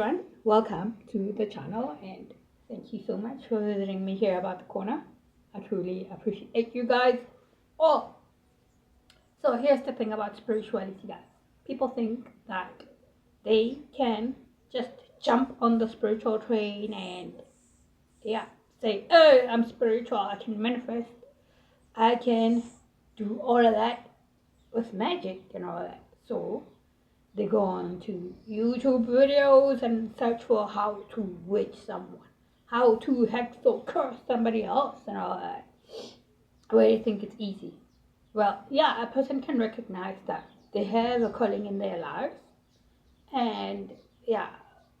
everyone, welcome to the channel and thank you so much for visiting me here about the corner. I truly appreciate you guys all. So here's the thing about spirituality, guys. People think that they can just jump on the spiritual train and say, oh, I'm spiritual, I can manifest, I can do all of that with magic and all that. So they go on to YouTube videos and search for how to witch someone, how to hex or curse somebody else and all that, where they think it's easy. Well, yeah, a person can recognize that they have a calling in their lives, and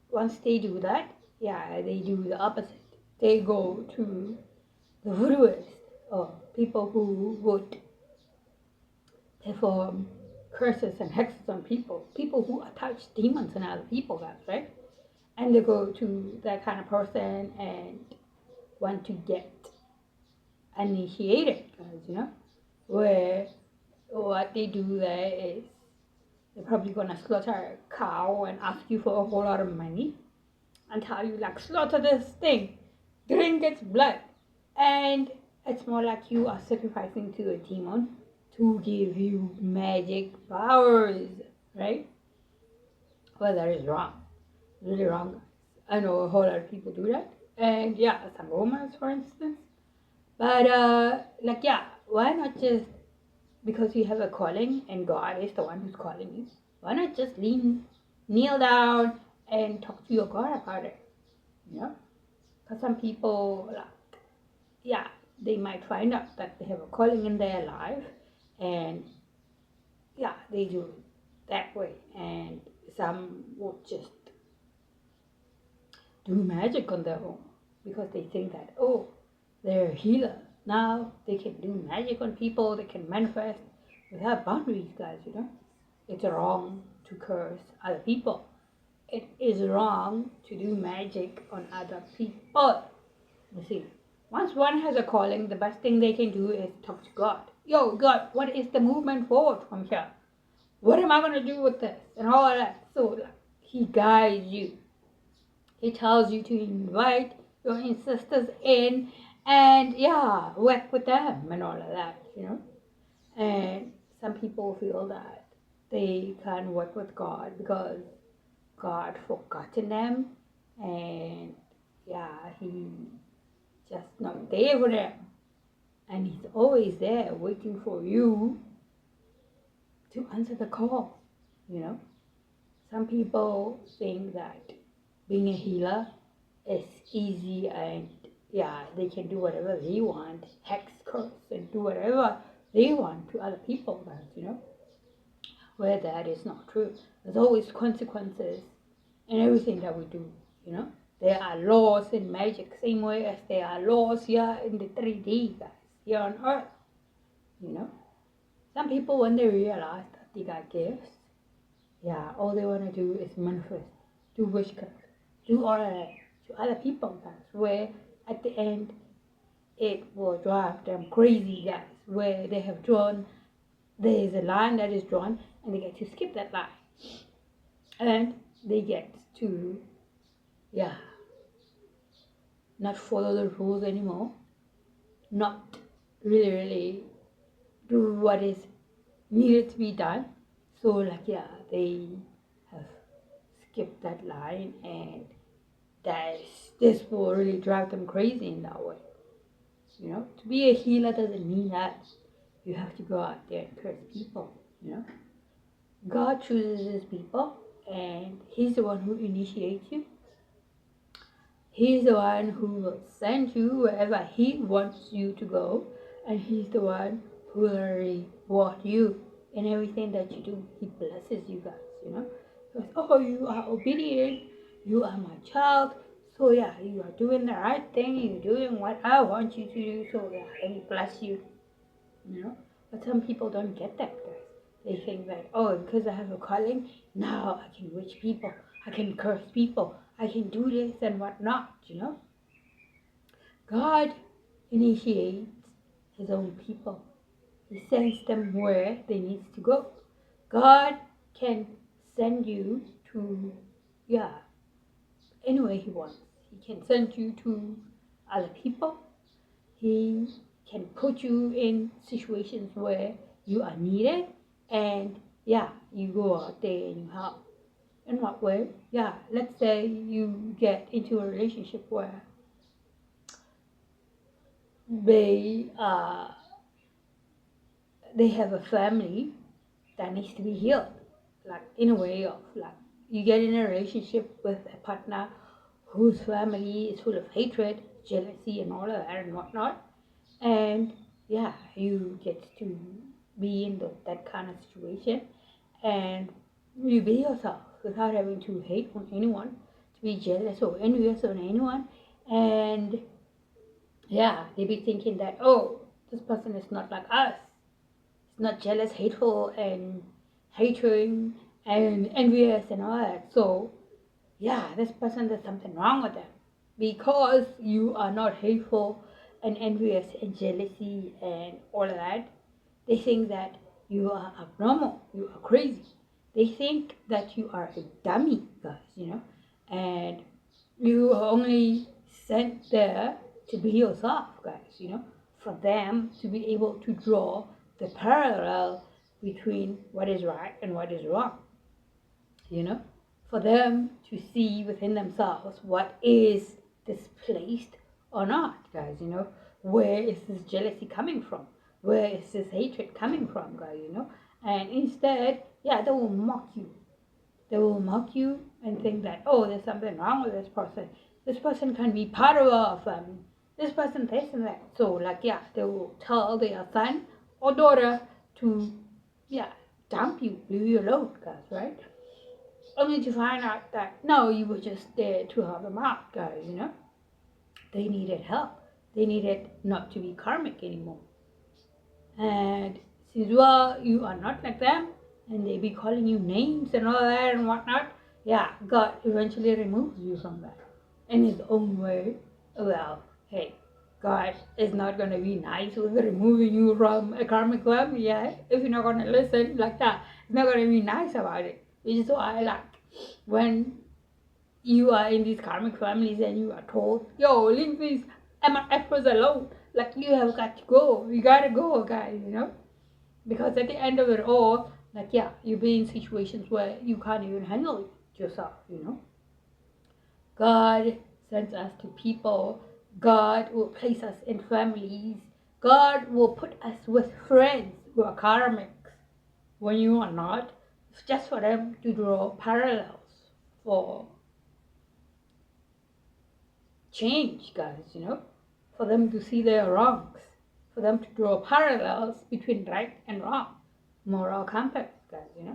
once they do that, they do the opposite. They go to the voodooists or people who would perform curses and hexes on people who attach demons in other people, that's right. And they go to that kind of person and want to get initiated, guys, where what they do there is they're probably gonna slaughter a cow and ask you for a whole lot of money and tell you like, slaughter this thing, drink its blood. And it's more like you are sacrificing to a demon to give you magic powers, right? Well, that is wrong, really wrong. I know a whole lot of people do that, and some Romans, for instance. But why not just, because you have a calling and God is the one who's calling you, why not just kneel down and talk to your God about it? Because some people, they might find out that they have a calling in their life, and they do it that way. And some would just do magic on their own because they think that, oh, they're a healer. Now they can do magic on people, they can manifest without boundaries, guys. It's wrong to curse other people. It is wrong to do magic on other people. You see, once one has a calling, the best thing they can do is talk to God. Yo, God, what is the movement forward from here? What am I going to do with this? And all of that. So he guides you. He tells you to invite your ancestors in and work with them and all of that, And some people feel that they can't work with God because God forgotten them, and he just not there for them, and he's always there waiting for you to answer the call. Some people think that being a healer is easy and they can do whatever they want, hex, curse, and do whatever they want to other people, guys, where that is not true. There's always consequences in everything that we do, There are laws in magic, same way as there are laws here in the 3D, guys, here on Earth, Some people, when they realize that they got gifts, all they want to do is manifest, do witchcraft, do all of that to other people, guys, where at the end it will drive them crazy, guys, where they have drawn, there is a line that is drawn and they get to skip that line, and they get to not follow the rules anymore, not really do what is needed to be done. So they have skipped that line, and this will really drive them crazy in that way. To be a healer doesn't mean that you have to go out there and curse people. God chooses his people, and he's the one who initiates you. He's the one who will send you wherever he wants you to go, and he's the one who will reward you in everything that you do. He blesses you guys, Because, oh, you are obedient, you are my child, so you are doing the right thing, you're doing what I want you to do, so let me bless you, But some people don't get that, guys. They think that, oh, because I have a calling, now I can witch people, I can curse people, I can do this and whatnot, God initiates his own people. He sends them where they need to go. God can send you to, any way he wants. He can send you to other people. He can put you in situations where you are needed, and you go out there and you help. In what way? Let's say you get into a relationship where they they have a family that needs to be healed, like in a way of like you get in a relationship with a partner whose family is full of hatred, jealousy, and all of that and whatnot, and you get to be in that kind of situation, and you be yourself without having to hate on anyone, to be jealous or envious on anyone, and they be thinking that, oh, this person is not like us. It's not jealous, hateful, and hating and envious and all that. So, this person, there's something wrong with them. Because you are not hateful and envious and jealousy and all of that, they think that you are abnormal, you are crazy. They think that you are a dummy, guys, and you are only sent there to be yourself, guys, for them to be able to draw the parallel between what is right and what is wrong, you know, for them to see within themselves what is displaced or not, guys. Where is this jealousy coming from? Where is this hatred coming from, guys? And instead, they will mock you. They will mock you and think that, oh, there's something wrong with this person. This person can be part of our family. This person this and that. So, they will tell their son or daughter to, dump you, leave you alone, guys, right? Only to find out that, no, you were just there to help them out, guys. They needed help. They needed not to be karmic anymore. And since you are not like them, and they be calling you names and all that and whatnot, God eventually removes you from that in his own way. Well, hey, God is not going to be nice with removing you from a karmic family, if you're not going to listen like that. He's not going to be nice about it. Which is why, when you are in these karmic families and you are told, yo, leave these MFers alone. You have got to go. You gotta go, guys. Because at the end of it all, you be in situations where you can't even handle it yourself. God sends us to people. God will place us in families. God will put us with friends who are karmics when you are not. It's just for them to draw parallels for change, guys, for them to see their wrongs, for them to draw parallels between right and wrong, moral compass, guys.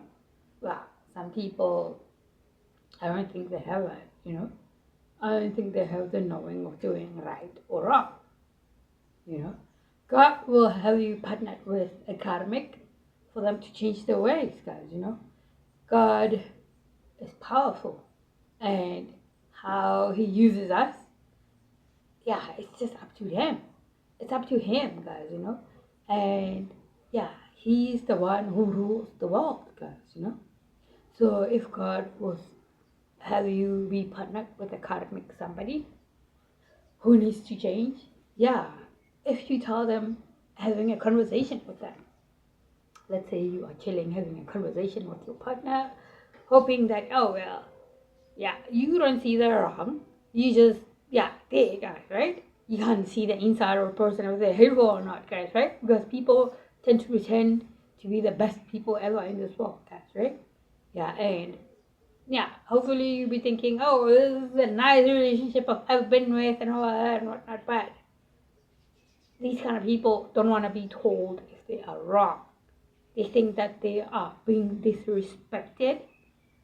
Well, some people, I don't think they have that, I don't think they have the knowing of doing right or wrong. God will have you partnered with a karmic for them to change their ways, guys. God is powerful, and how he uses us, it's just up to him. It's up to him, guys, and he's the one who rules the world, guys. So if God was have you be partnered with a karmic somebody who needs to change, if you tell them, having a conversation with them, let's say you are chilling, having a conversation with your partner, hoping that, oh well, you don't see the wrong, you just there, guys, right? You can't see the inside of a person, if they're hateful or not, guys, right? Because people tend to pretend to be the best people ever in this world, guys, right? And hopefully you'll be thinking, oh, this is a nice relationship I've been with and all that and whatnot, but these kind of people don't want to be told if they are wrong. They think that they are being disrespected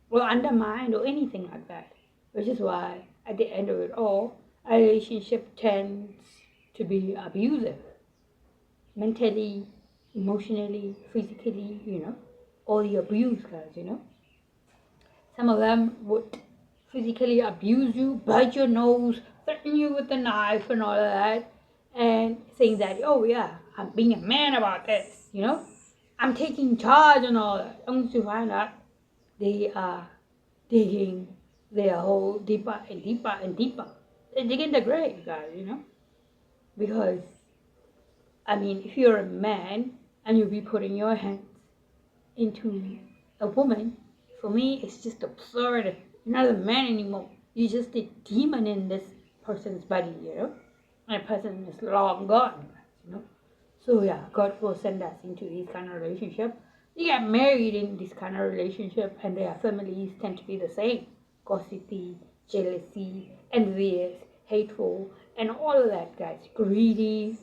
or undermined or anything like that, which is why at the end of it all, a relationship tends to be abusive, mentally, emotionally, physically, all the abuse, guys. Some of them would physically abuse you, bite your nose, threaten you with a knife and all of that, and saying that, oh I'm being a man about this, I'm taking charge and all that, only to find out they are digging they are deeper and deeper and deeper. They dig in the grave, guys, because I mean, if you're a man and you be putting your hands into a woman, for me, it's just absurd. You're not a man anymore. You're just a demon in this person's body, And a person is long gone. So yeah, God will send us into this kind of relationship. You get married in this kind of relationship, and their families tend to be the same: gossipy, jealousy, envious, hateful, and all of that, guys. Greedy.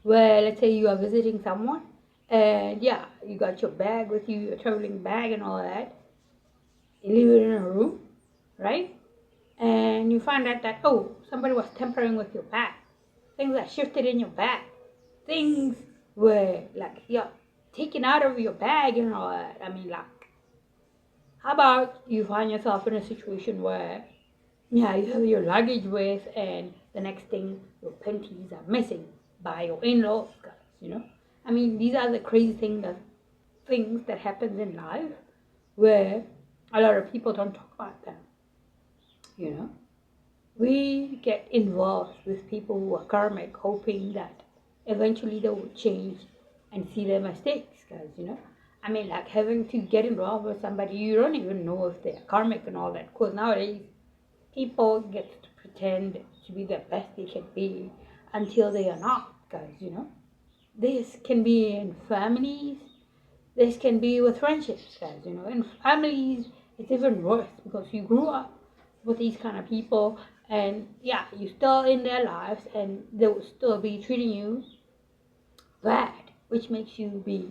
Where let's say you are visiting someone, and yeah, you got your bag with you, your traveling bag, and all that. You leave it in a room, right? And you find out that somebody was tampering with your bag. Things are shifted in your bag. Things were like taken out of your bag and all that. I mean, like, how about you find yourself in a situation where you have your luggage with, and the next thing your panties are missing by your in-laws, guys. I mean, these are the crazy things that happens in life where a lot of people don't talk about them. We get involved with people who are karmic, hoping that eventually they will change and see their mistakes, guys. I mean, like, having to get involved with somebody you don't even know if they're karmic and all that. Because nowadays, people get to pretend to be the best they can be until they are not, guys. This can be in families, this can be with friendships, guys. In families, it's even worse because you grew up with these kind of people, and yeah, you're still in their lives, and they will still be treating you bad, which makes you be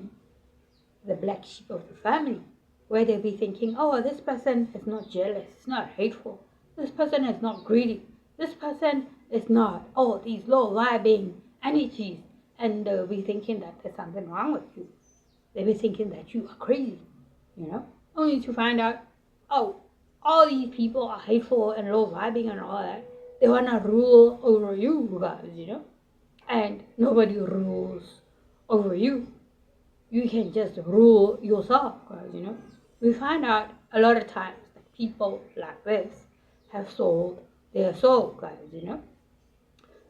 the black sheep of the family, where they'll be thinking, oh, this person is not jealous, it's not hateful, this person is not greedy, this person is not, these low vibing energies, and they'll be thinking that there's something wrong with you. They'll be thinking that you are crazy, only to find out, all these people are hateful and low vibing and all that. They want to rule over you guys, and nobody rules over you. You can just rule yourself, guys. We find out a lot of times that people like this have sold their soul, guys.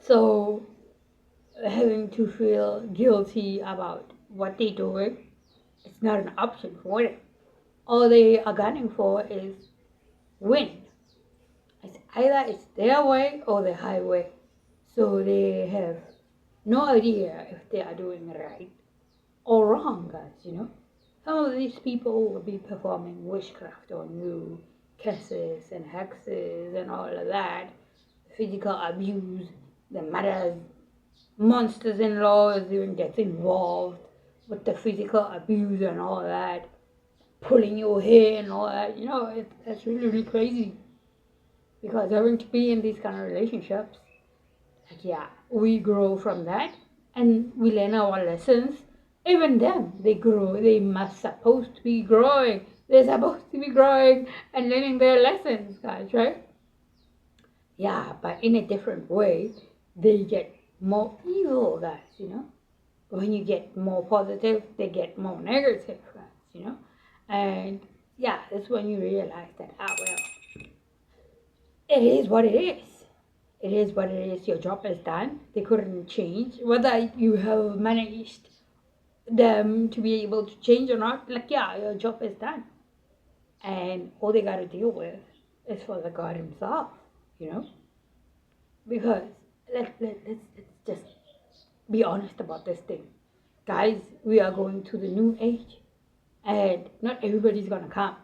So having to feel guilty about what they're doing, it's not an option for them. All they are gunning for is win. It's either it's their way or the highway. So they have no idea if they are doing right or wrong, guys. Some of these people will be performing witchcraft on you, curses and hexes and all of that, physical abuse, the mother's monsters-in-laws even gets involved with the physical abuse and all that, pulling your hair and all that. That's really, really crazy. Because having to be in these kind of relationships, we grow from that and we learn our lessons. Even them, they grow. They must supposed to be growing. They're supposed to be growing and learning their lessons, guys, right? Yeah, but in a different way, they get more evil, guys. When you get more positive, they get more negative, guys. And yeah, that's when you realize that, it is what it is. It is what it is. Your job is done. They couldn't change. Whether you have managed them to be able to change or not, your job is done. And all they got to deal with is for the God himself. Because let's just be honest about this thing. Guys, we are going to the new age, and not everybody's going to come.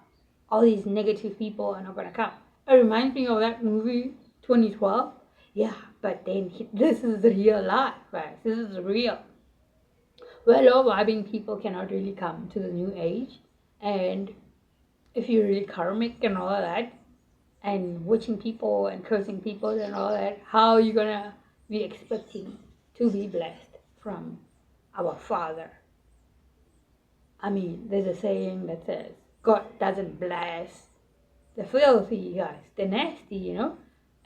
All these negative people are not going to come. It reminds me of that movie 2012. Yeah, but then this is real life, guys. This is real. Well, low-vibing people cannot really come to the new age. And if you're really karmic and all of that, and witching people and cursing people and all that, how are you going to be expecting to be blessed from our Father? I mean, there's a saying that says, God doesn't bless the filthy guys, the nasty,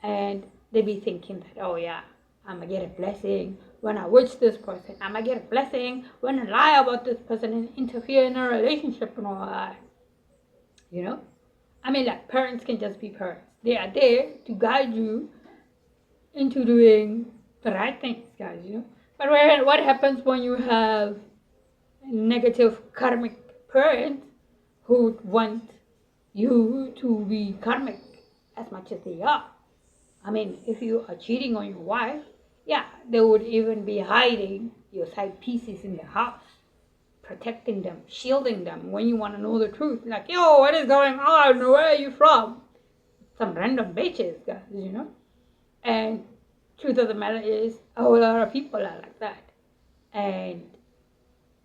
and they be thinking that, I'm going to get a blessing when I witch this person. I'm going to get a blessing when I lie about this person and interfere in a relationship and all that. I mean, like, parents can just be parents. They are there to guide you into doing the right things, guys, you know. But what happens when you have negative karmic parents who want you to be karmic as much as they are? I mean, if you are cheating on your wife, yeah, they would even be hiding your side pieces in the house, protecting them, shielding them when you want to know the truth. Like, yo, what is going on? Where are you from? Some random bitches, guys, you know. And truth of the matter is, a whole lot of people are like that, and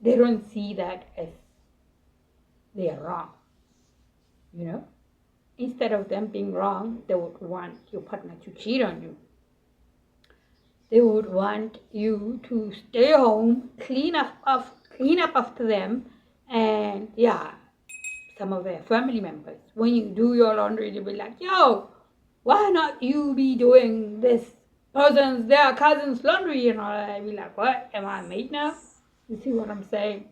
they don't see that as they are wrong, you know. Instead of them being wrong, they would want your partner to cheat on you. They would want you to stay home, clean up after them, and yeah, some of their family members. When you do your laundry, they'll be like, yo, why not you be doing this their cousin's laundry and all that? I'd be like, what? Am I a maid now? You see what I'm saying?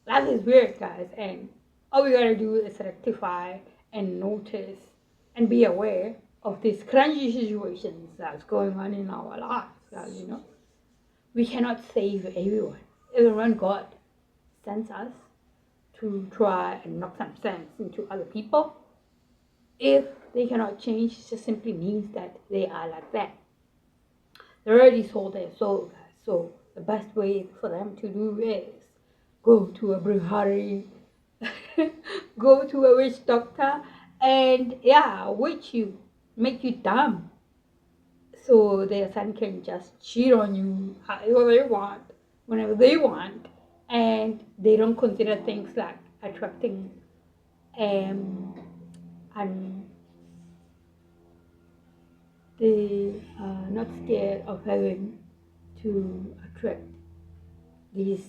That is weird, guys. And all we gotta do is rectify and notice and be aware of these crunchy situations that's going on in our lives, guys, you know. We cannot save everyone. Everyone God sends us to try and knock some sense into other people. If they cannot change, it just simply means that they are like that. They already sold their soul, guys. So the best way for them to do is go to a brihari, go to a witch doctor, and yeah, witch you, make you dumb. So their son can just cheat on you however they want, whenever they want, and they don't consider things like attracting and they are not scared of having to attract these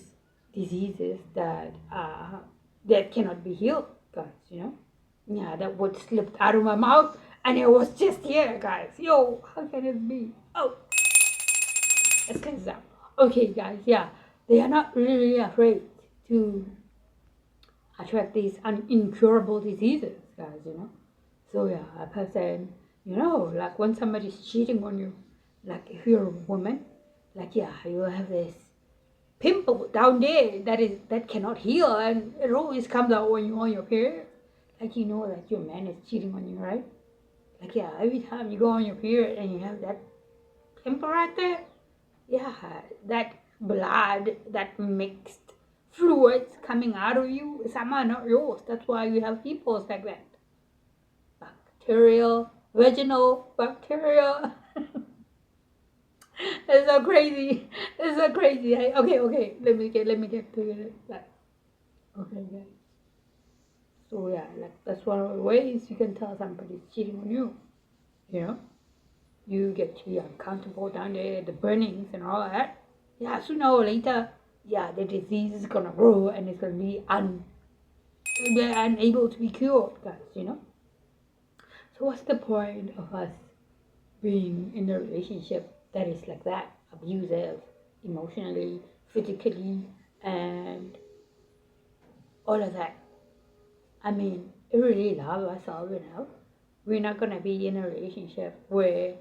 diseases that cannot be healed, guys, you know. Yeah, that word slipped out of my mouth and it was just here, guys. Yo, how can it be? Oh, let's cleanse it out. Okay, guys, yeah, they are not really afraid to attract these incurable diseases, guys, you know. So yeah, a person, you know, like when somebody's cheating on you, like if you're a woman, like yeah, you have this pimple down there that cannot heal, and it always comes out when you're on your period. Like, you know that your man is cheating on you, right? Like yeah, every time you go on your period and you have that pimple right there, yeah, that blood, that mixed fluids coming out of you is somehow not yours. That's why you have pimples like that. Bacterial, vaginal, bacterial. It's so crazy. It's so crazy. Okay. Let me get to it. Like, okay, guys. So yeah, like that's one of the ways you can tell somebody's cheating on you. You know, you get to be uncomfortable down there, the burnings and all that. Yeah, sooner or later, yeah, the disease is gonna grow and it's gonna be unable to be cured, guys. You know. So what's the point of us being in a relationship that is like that, abusive, emotionally, physically, and all of that? I mean, if we really love ourselves enough, we're not gonna be in a relationship where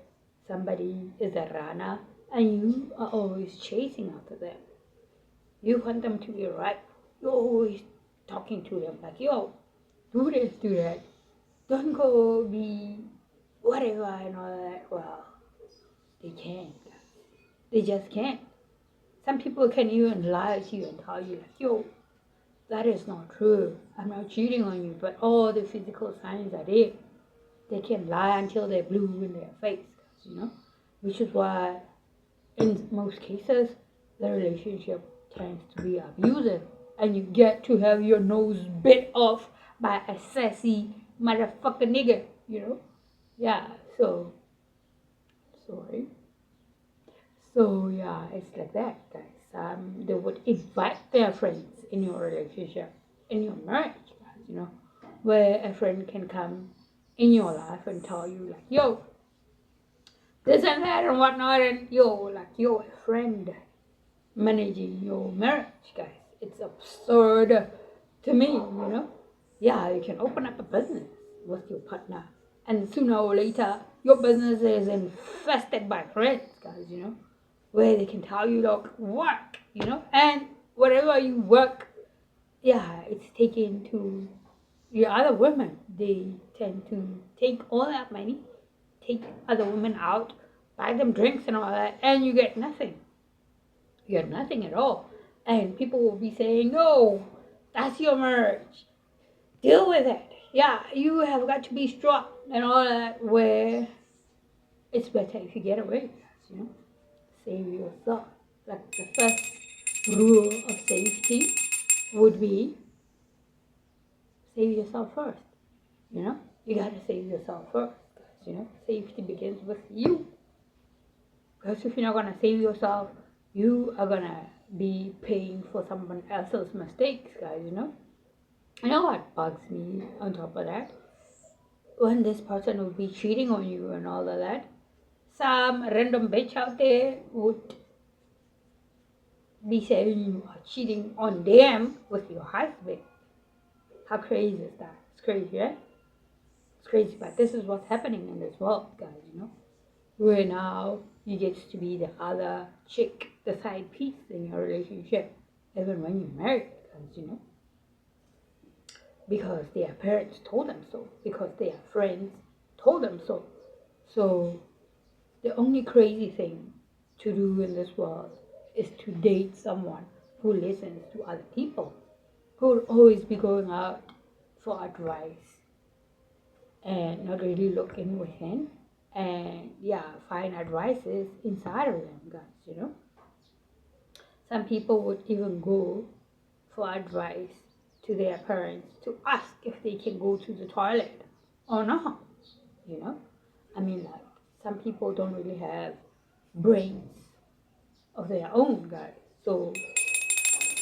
somebody is a runner and you are always chasing after them. You want them to be right. You're always talking to them like, yo, do this, do that. Don't go be whatever and all that. Well, they can't. They just can't. Some people can even lie to you and tell you like, yo, that is not true. I'm not cheating on you, but all the physical signs are there. They can lie until they're blue in their face, you know? Which is why, in most cases, the relationship tends to be abusive. And you get to have your nose bit off by a sassy motherfucker nigga, you know? Yeah, so, sorry. So yeah, it's like that, guys. They would invite their friends in your relationship, in your marriage, guys, you know, where a friend can come in your life and tell you like, yo, this and that and whatnot, and yo, like you're a friend managing your marriage, guys. It's absurd to me, you know. Yeah, you can open up a business. with your partner. And sooner or later, your business is infested by friends, guys, where they can tell you, look, work, and wherever you work, yeah, it's taken to the other women. They tend to take all that money, take other women out, buy them drinks and all that, and you get nothing. You get nothing at all. And people will be saying, no, that's your marriage. Deal with it. Yeah, you have got to be strong and all that, where it's better if you get away, save yourself. Like the first rule of safety would be save yourself first. You gotta save yourself first. Safety begins with you. Because if you're not gonna save yourself, you are gonna be paying for someone else's mistakes, guys. You know what bugs me on top of that? When this person would be cheating on you and all of that, some random bitch out there would be saying you are cheating on them with your husband. How crazy is that? It's crazy, right? It's crazy, but this is what's happening in this world, guys, where now you get to be the other chick, the side piece in your relationship, even when you're married, guys, because their parents told them so, because their friends told them so. So the only crazy thing to do in this world is to date someone who listens to other people, who will always be going out for advice and not really looking within, and find advices inside of them, guys, Some people would even go for advice to their parents to ask if they can go to the toilet or not, I mean, like, some people don't really have brains of their own, guys. So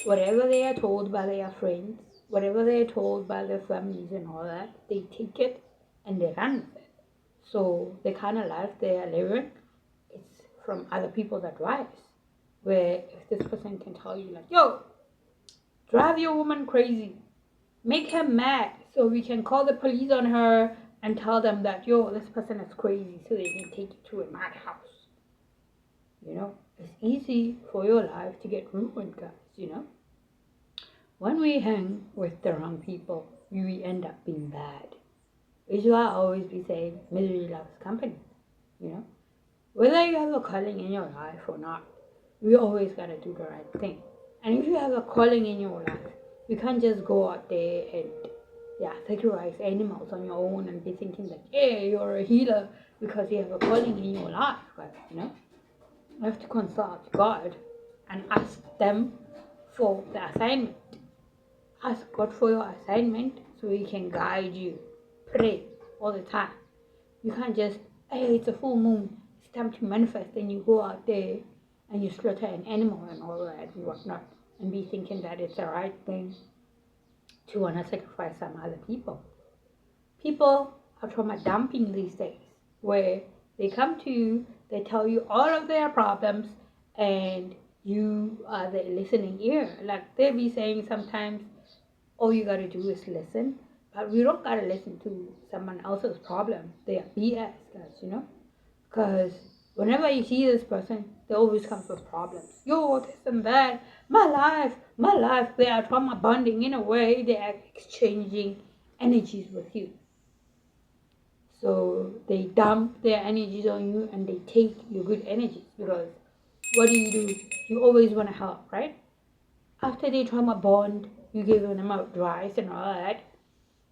whatever they are told by their friends, whatever they are told by their families and all that, they take it and they run with it. So the kind of life they are living, it's from other people's advice. Where if this person can tell you, like, yo, drive your woman crazy, make her mad, so we can call the police on her and tell them that, yo, this person is crazy, so they can take you to a madhouse. It's easy for your life to get ruined, guys, When we hang with the wrong people, we end up being bad. Which is why I always be saying, misery loves company, Whether you have a calling in your life or not, we always gotta do the right thing. And if you have a calling in your life, you can't just go out there and sacrifice animals on your own and be thinking that, hey, you're a healer because you have a calling in your life, guys, You have to consult God and ask them for the assignment. Ask God for your assignment so He can guide you. Pray all the time. You can't just, hey, it's a full moon, it's time to manifest, and you go out there and you slaughter an animal and all that and whatnot, and be thinking that it's the right thing to want to sacrifice some other people. People are trauma dumping these days, where they come to you, they tell you all of their problems, and you are the listening ear. Like they be saying sometimes, all you gotta do is listen, but we don't gotta listen to someone else's problem. They are BS, guys, because whenever you see this person, they always come with problems. Yo, this and that, my life. They are trauma bonding in a way. They are exchanging energies with you. So they dump their energies on you and they take your good energies, because what do? You always want to help, right? After they trauma bond, you give them advice and all that.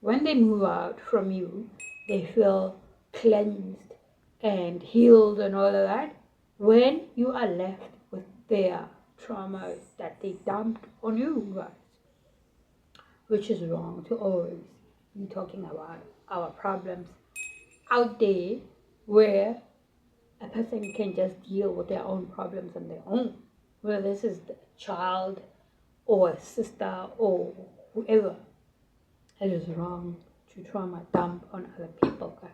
When they move out from you, they feel cleansed and healed and all of that. When you are left with their traumas that they dumped on you, guys, which is wrong to always be talking about our problems out there, where a person can just deal with their own problems on their own, whether this is the child or a sister or whoever. It is wrong to trauma dump on other people, guys.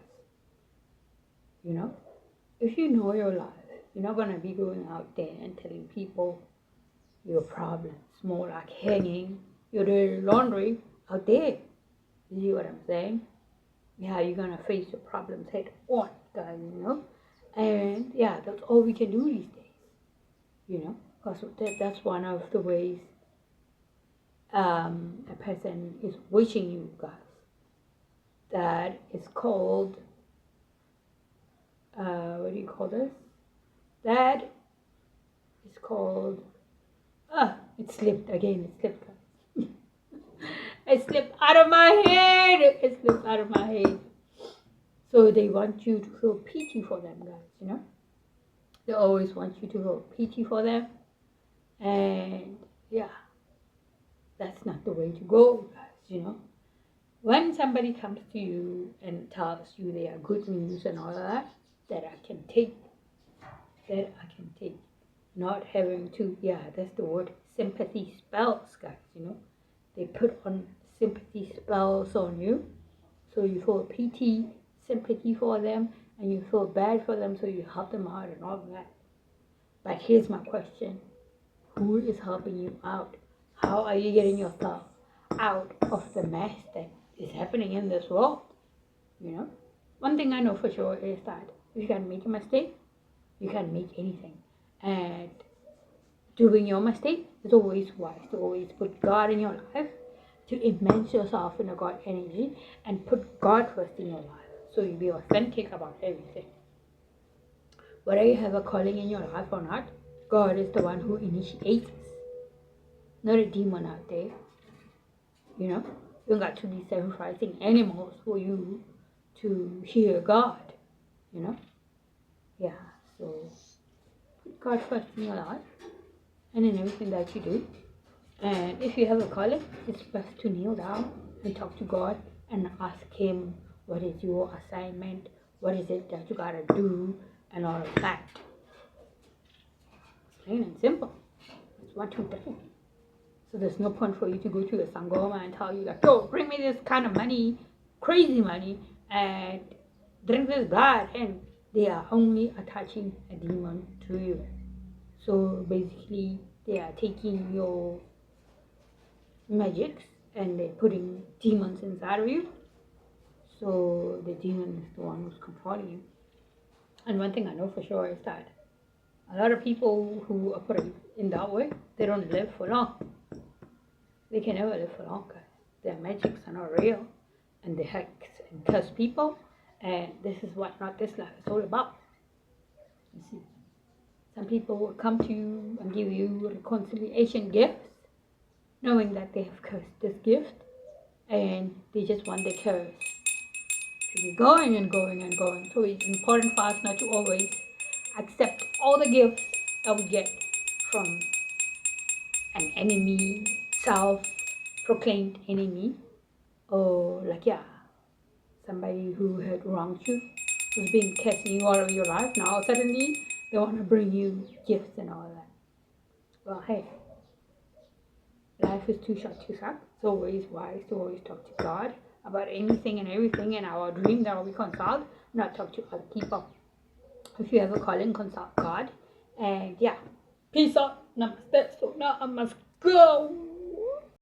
If you know your life, you're not going to be going out there and telling people your problems. More like hanging your dirty laundry out there. You see what I'm saying? Yeah, you're gonna face your problems head on, guys, you know. And yeah, that's all we can do these days, you know, because that's one of the ways a person is wishing you guys. That is called, what do you call this? That is called, it slipped again, it slipped. It slipped out of my head. It slipped out of my head. So they want you to feel pity for them, guys, you know. They always want you to feel pity for them. And yeah, that's not the way to go, guys, you know. When somebody comes to you and tells you they are good news and all of that, that I can take, not having to, yeah, that's the word, sympathy spells, guys, you know. They put on sympathy spells on you, so you feel pity, sympathy for them, and you feel bad for them, so you help them out and all of that. But here's my question: who is helping you out? How are you getting yourself out of the mess that is happening in this world? You know, one thing I know for sure is that if you can make a mistake, you can make anything. And doing your mistake is always wise to always put God in your life, to immerse yourself in a God energy and put God first in your life, so you be authentic about everything. Whether you have a calling in your life or not, God is the one who initiates, not a demon out there. You know, you don't got to be sacrificing animals for you to hear God. You know, yeah. So put God first in your life and in everything that you do. And if you have a calling, it's best to kneel down and talk to God and ask Him what is your assignment, what is it that you gotta do, and all of that. Plain and simple. It's what you do. So there's no point for you to go to a Sangoma and tell you like, yo, bring me this kind of money, crazy money, and drink this blood, and they are only attaching a demon to you. So basically, they are taking your magics and they're putting demons inside of you. So the demon is the one who's controlling you. And one thing I know for sure is that a lot of people who operate in that way, they don't live for long. They can never live for long because their magics are not real, and they hex and curse people, and this is what not this life is all about. You see, some people will come to you and give you reconciliation gifts, knowing that they have cursed this gift, and they just want the curse to be going and going and going. So it's important for us not to always accept all the gifts that we get from an enemy, self-proclaimed enemy, or like, yeah, somebody who had wronged you, who's been cursing you all of your life. Now suddenly they want to bring you gifts and all that. Well, hey, life is too short to suck. It's always wise to always talk to God about anything and everything, and our dream that we consult, not talk to other people. If you have a calling, consult God. And yeah, peace out. Namaste. So now I must go.